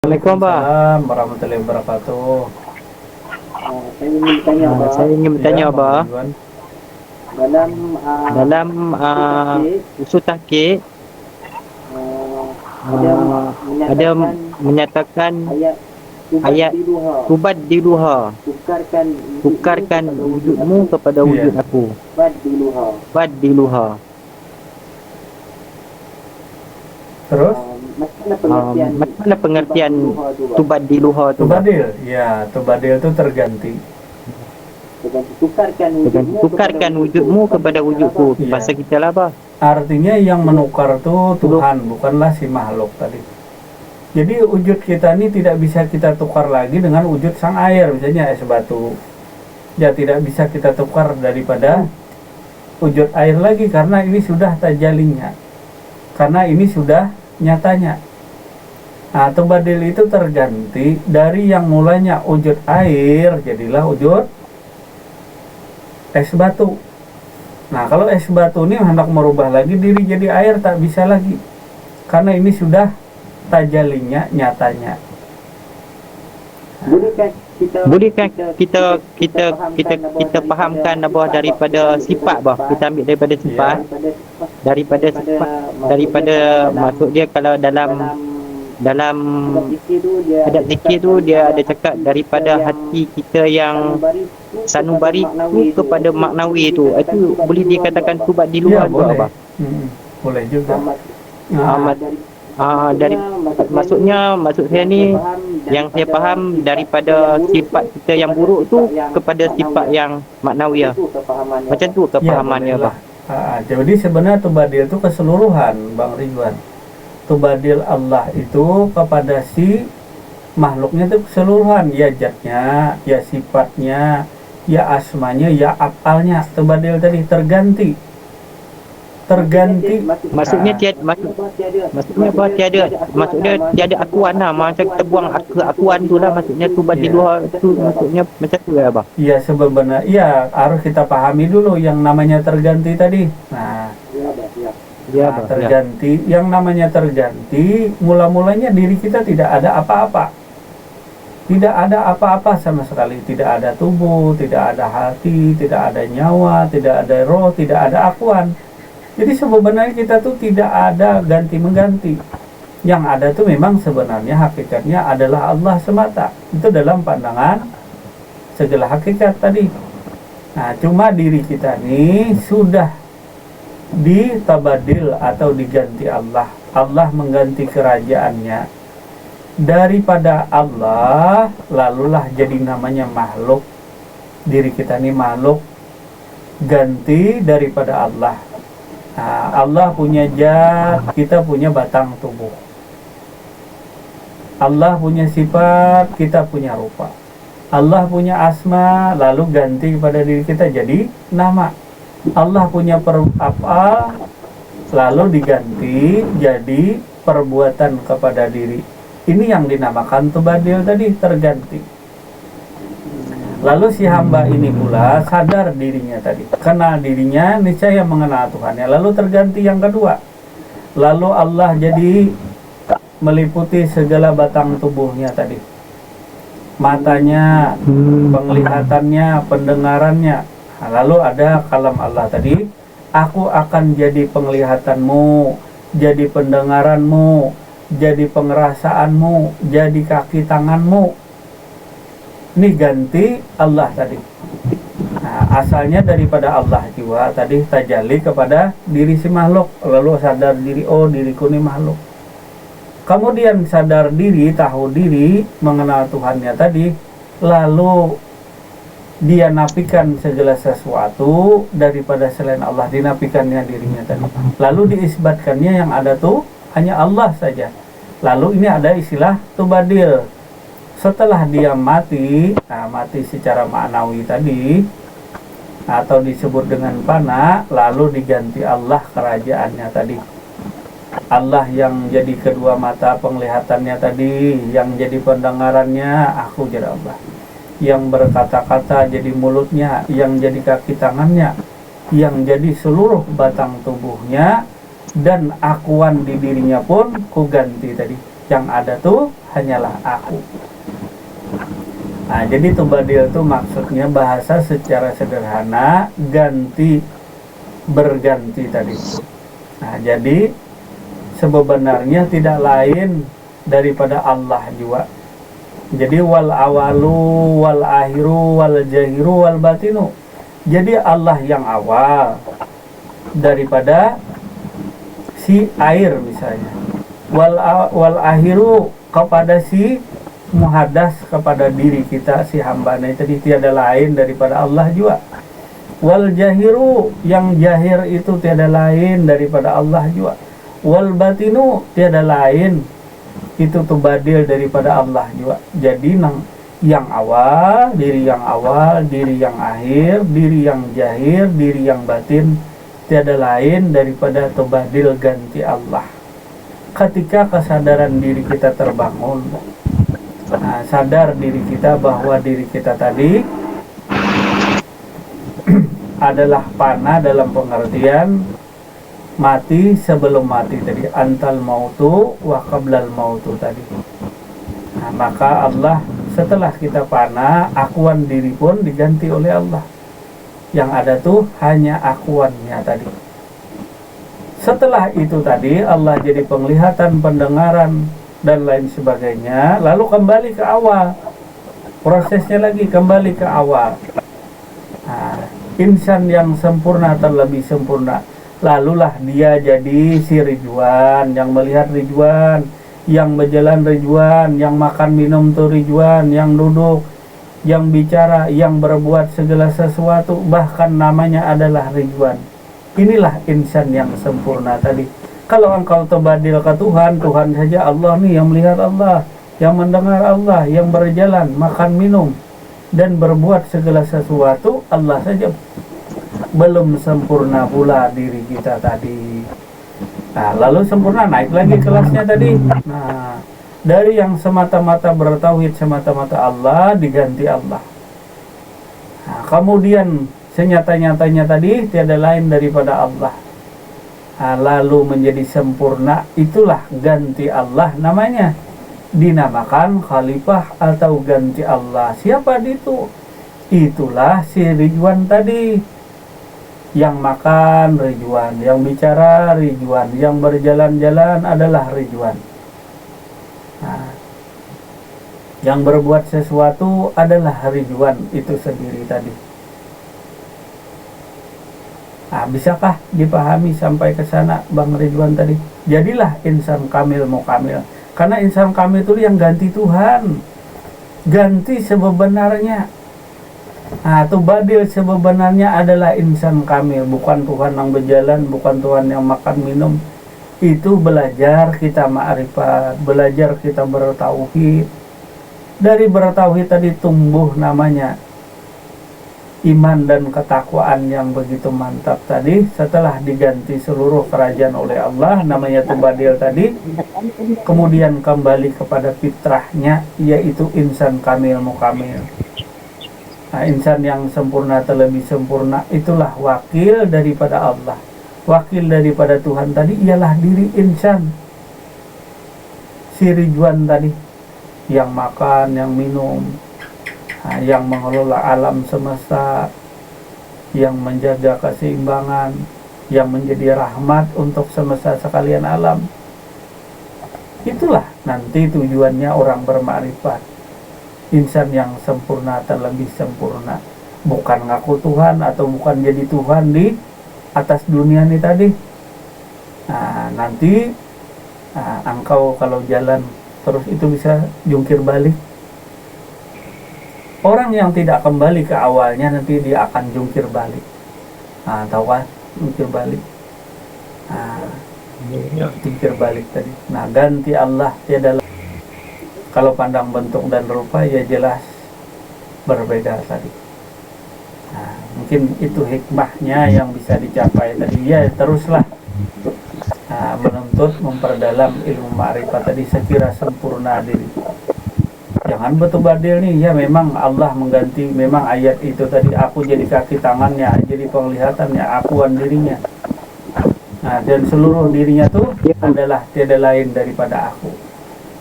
Assalamualaikum, Mbak. Waalaikumsalam warahmatullahi wabarakatuh. Saya ingin bertanya, Ya, Bang Mbak. Ridwan. dalam Dalam tahqiq, usul tahqiq, ada ada menyatakan menyatakan ayat ayat tubaddiluha, tubaddiluha, tukarkan tukarkan wujudmu kepada wujud Iya. aku. baddiluha. Baddiluha. Terus Macam pengertian tubaddiluha tu? tubadil. Ya, tubadil itu terganti. Tukarkan wujudmu kepada wujudku. Iya. Bahasa kita lah, apa? Artinya yang menukar tuh Tuhan, bukanlah si makhluk tadi. Jadi wujud kita ini tidak bisa kita tukar lagi dengan wujud sang air, misalnya es batu. Ya, tidak bisa kita tukar daripada wujud air lagi karena ini sudah tajalinya. Karena ini sudah nyatanya. Nah, tubadil itu terganti dari yang mulanya wujud air jadilah wujud es batu. Nah, kalau es batu ini hendak merubah lagi diri jadi air tak bisa lagi. Karena ini sudah tajalinya nyatanya. Bolehkah kita fahamkan apa daripada sifat, bah? Kita ambil daripada sifat. Daripada maksud dia, kalau dalam adab zikir tu dia ada cakap daripada hati kita yang sanubari tu kepada maknawi tu. Itu boleh dikatakan tubat di Ya, luar tu, boleh. apa? Boleh juga. Dari maksud saya ni, yang saya faham daripada sifat kita yang buruk tu kepada sifat yang maknawiyah. Macam tu kefahamannya, Ya, bah. jadi sebenarnya tubadil itu keseluruhan, Bang Ridwan. Tubadil Allah itu kepada si makhluknya itu keseluruhan, ya zatnya, ya sifatnya, ya asmanya, ya afalnya. Tubadil tadi terganti. Maksudnya tiada akuan lah. Macam kita buang akuan tu lah, maksudnya tubat di luar tu, maksudnya macam tu lah, bah. Iya, sebenarnya iya harus kita pahami dulu yang namanya terganti tadi. Nah, Ya, nah, bah. Ya. terganti, yang namanya terganti mula-mulanya diri kita tidak ada apa-apa. Tidak ada apa-apa sama sekali, tidak ada tubuh, tidak ada hati, tidak ada nyawa, tidak ada roh, tidak ada akuan. Jadi sebenarnya kita tuh tidak ada ganti-mengganti. Yang ada tuh memang sebenarnya hakikatnya adalah Allah semata. Itu dalam pandangan segala hakikat tadi. Nah, cuma diri kita nih sudah ditabadil atau diganti Allah. Allah mengganti kerajaannya daripada Allah, lalulah jadi namanya makhluk. Diri kita nih makhluk ganti daripada Allah. Nah, Allah punya zat, kita punya batang tubuh. Allah punya sifat, kita punya rupa. Allah punya asma, lalu ganti kepada diri kita jadi nama. Allah punya af'al, lalu diganti jadi perbuatan kepada diri. Ini yang dinamakan tubadil tadi, terganti. Lalu si hamba ini pula sadar dirinya tadi, kenal dirinya, niscaya mengenal Tuhannya. Lalu terganti yang kedua. Lalu Allah jadi meliputi segala batang tubuhnya tadi. Matanya, penglihatannya, pendengarannya. Nah, lalu ada kalam Allah tadi, aku akan jadi penglihatanmu, jadi pendengaranmu, jadi pengerasaanmu, jadi kaki tanganmu. Ini ganti Allah tadi. Nah, asalnya daripada Allah juga tadi tajalli kepada diri si makhluk. Lalu sadar diri, oh diriku ini makhluk. Kemudian sadar diri, tahu diri, mengenal Tuhannya tadi. Lalu dia nafikan segala sesuatu daripada selain Allah, dinafikannya dirinya tadi. Lalu diisbatkannya yang ada tuh hanya Allah saja. Lalu ini ada istilah tubadil. Setelah dia mati, nah mati secara maknawi tadi, atau disebut dengan fana, lalu diganti Allah kerajaannya tadi. Allah yang jadi kedua mata penglihatannya tadi, yang jadi pendengarannya, aku jadi Allah. Yang berkata-kata jadi mulutnya, yang jadi kaki tangannya, yang jadi seluruh batang tubuhnya, dan akuan di dirinya pun ku ganti tadi. yang ada tuh hanyalah aku. Nah, jadi tubadil itu maksudnya bahasa secara sederhana berganti tadi. Nah, jadi sebenarnya tidak lain daripada Allah juga. Jadi wal awalu wal akhiru wal jahiru wal batinu. Jadi Allah yang awal daripada si air misalnya. Wal akhiru kepada si muhadas, kepada diri kita si hambanya tadi, tiada lain daripada Allah juga. Wal jahiru, yang jahir itu tiada lain daripada Allah juga. Wal batinu, tiada lain itu tubadil daripada Allah juga. Jadi yang awal, diri yang awal, diri yang akhir, diri yang jahir, diri yang batin, tiada lain daripada tubadil ganti Allah. Ketika kesadaran diri kita terbangun, nah, sadar diri kita bahwa diri kita tadi adalah panah dalam pengertian mati sebelum mati tadi, antal mautu wa qablal mautu tadi. Nah, maka Allah setelah kita panah, akuan diri pun diganti oleh Allah. Yang ada tuh hanya akuannya tadi. Setelah itu tadi Allah jadi penglihatan, pendengaran dan lain sebagainya, lalu kembali ke awal. Prosesnya lagi kembali ke awal. Nah, insan yang sempurna terlebih sempurna, lalulah dia jadi si Ridwan, yang melihat Ridwan, yang berjalan Ridwan, yang makan minum tuh Ridwan, yang duduk, yang bicara, yang berbuat segala sesuatu, bahkan namanya adalah Ridwan. Inilah insan yang sempurna tadi. Kalau engkau tebadil ke Tuhan, Tuhan saja Allah nih yang melihat Allah, yang mendengar Allah, yang berjalan, makan minum dan berbuat segala sesuatu, Allah saja. Belum sempurna pula diri kita tadi. Nah, lalu sempurna naik lagi kelasnya tadi. Nah, dari yang semata-mata bertauhid semata-mata Allah diganti Allah. Nah, kemudian senyata-nyatanya tadi tiada lain daripada Allah. Nah, lalu menjadi sempurna, itulah ganti Allah namanya. Dinamakan khalifah atau ganti Allah. Siapa itu? Itulah si Ridwan tadi. Yang makan Ridwan, yang bicara Ridwan, yang berjalan-jalan adalah Ridwan. Nah, yang berbuat sesuatu adalah Ridwan itu sendiri tadi. Nah, bisakah dipahami sampai ke sana Bang Ridwan tadi? Jadilah insan kamil mukamil. Karena insan kamil itu yang ganti Tuhan. Ganti sebenarnya. Nah, tubadil sebenarnya adalah insan kamil, bukan Tuhan yang berjalan, bukan Tuhan yang makan minum. Itu belajar kita ma'rifat, belajar kita bertauhid. Dari bertauhid tadi tumbuh namanya iman dan ketakwaan yang begitu mantap tadi. Setelah diganti seluruh kerajaan oleh Allah, namanya tubadil tadi, kemudian kembali kepada fitrahnya, yaitu insan kamil mukamil. Nah, insan yang sempurna terlebih sempurna, itulah wakil daripada Allah. Wakil daripada Tuhan tadi ialah diri insan, si Ridwan tadi, yang makan, yang minum, nah, yang mengelola alam semesta, yang menjaga keseimbangan, yang menjadi rahmat untuk semesta sekalian alam. Itulah nanti tujuannya orang bermakrifat. Insan yang sempurna terlebih sempurna, bukan ngaku Tuhan atau bukan jadi Tuhan di atas dunia ini tadi. Nah, nanti engkau kalau jalan terus itu bisa jungkir balik. Orang yang tidak kembali ke awalnya nanti dia akan jungkir balik. Nah, tahu kan jungkir balik? Nah, jungkir balik tadi. Nah, ganti Allah tiada. Kalau pandang bentuk dan rupa ya jelas berbeda tadi. Nah, mungkin itu hikmahnya yang bisa dicapai tadi. Ya teruslah menuntut, memperdalam ilmu ma'rifat tadi sekira sempurna diri. Jangan betul-betul nih, ya memang Allah mengganti, memang ayat itu tadi, aku jadi kaki tangannya, jadi penglihatannya, akuan dirinya. Nah, dan seluruh dirinya tuh adalah tiada lain daripada aku.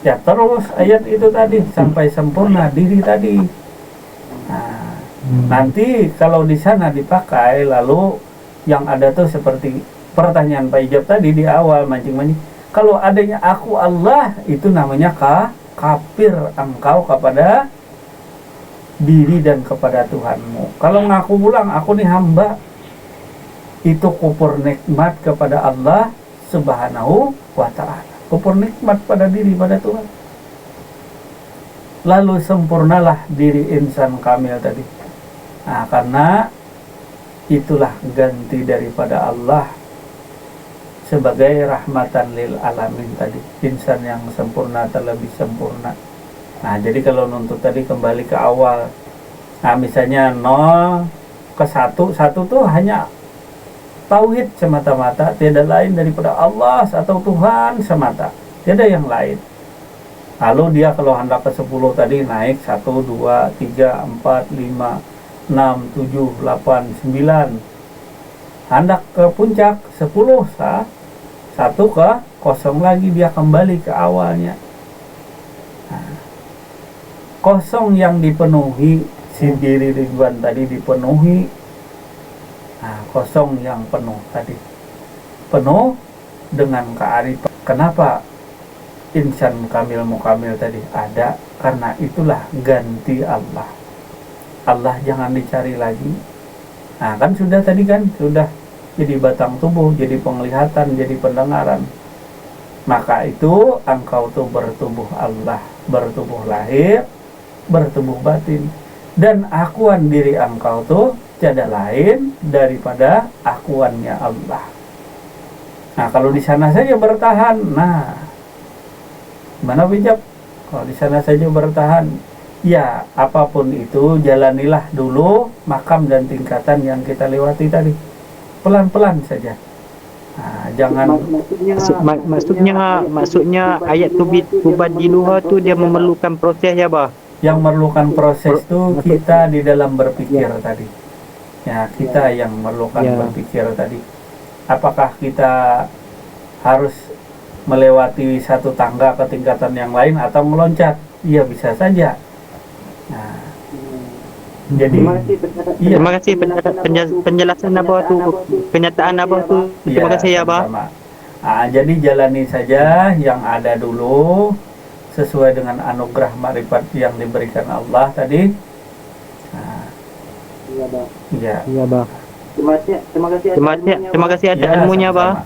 Ya terus ayat itu tadi sampai sempurna diri tadi. Nah, nanti kalau di sana dipakai, lalu yang ada tuh seperti pertanyaan Pak Ijab tadi di awal mancing-mancing. Kalau adanya aku Allah, itu namanya kafir engkau kepada diri dan kepada Tuhanmu. Kalau ngaku ulang aku nih hamba, itu kufur nikmat kepada Allah Subhanahu wa ta'ala. Kufur nikmat pada diri, pada Tuhan. Lalu sempurnalah diri insan kamil tadi. Nah, karena itulah ganti daripada Allah sebagai rahmatan lil alamin tadi. Insan yang sempurna terlebih sempurna. Nah, jadi kalau nuntut tadi kembali ke awal. Nah, misalnya 0 ke 1, 1 tuh hanya tauhid semata-mata, tidak lain daripada Allah atau Tuhan semata, tidak yang lain. Lalu dia kalau hendak ke 10 tadi naik 1, 2, 3, 4, 5, 6, 7, 8, 9. Hendak ke puncak 10 sah, 1 ke 0 lagi dia kembali ke awalnya. Nah, 0 yang dipenuhi si diri Ridwan tadi dipenuhi. Nah, 0 yang penuh tadi, penuh dengan kearifan. Kenapa insan kamil mukamil tadi ada? Karena itulah ganti Allah. Allah jangan dicari lagi. Nah, kan sudah tadi kan sudah jadi batang tubuh, jadi penglihatan, jadi pendengaran. Maka itu engkau tuh bertubuh Allah, bertubuh lahir, bertubuh batin. Dan akuan diri engkau tuh tiada lain daripada akuannya Allah. Nah, kalau di sana saja bertahan, nah, mana bijak? Kalau di sana saja bertahan, ya apapun itu jalanilah dulu makam dan tingkatan yang kita lewati tadi, pelan-pelan saja. Nah, jangan. Maksudnya ayat tubadiluha tu dia memerlukan proses ya, bah. Yang memerlukan proses itu kita di dalam berpikir tadi. Ya, kita yang memerlukan berpikir tadi. Apakah kita harus melewati satu tangga ke tingkatan yang lain atau meloncat? Iya, bisa saja. Nah, jadi terima kasih penjelasan Abah tu, kenyataan Abah tu. Terima kasih ya, Abah. Nah, jadi jalani saja yang ada dulu sesuai dengan anugerah makrifat yang diberikan Allah tadi. Nah, Iya, Bang. iya. Iya, Bah. Terima kasih Terima kasih atas ilmunya, Bah.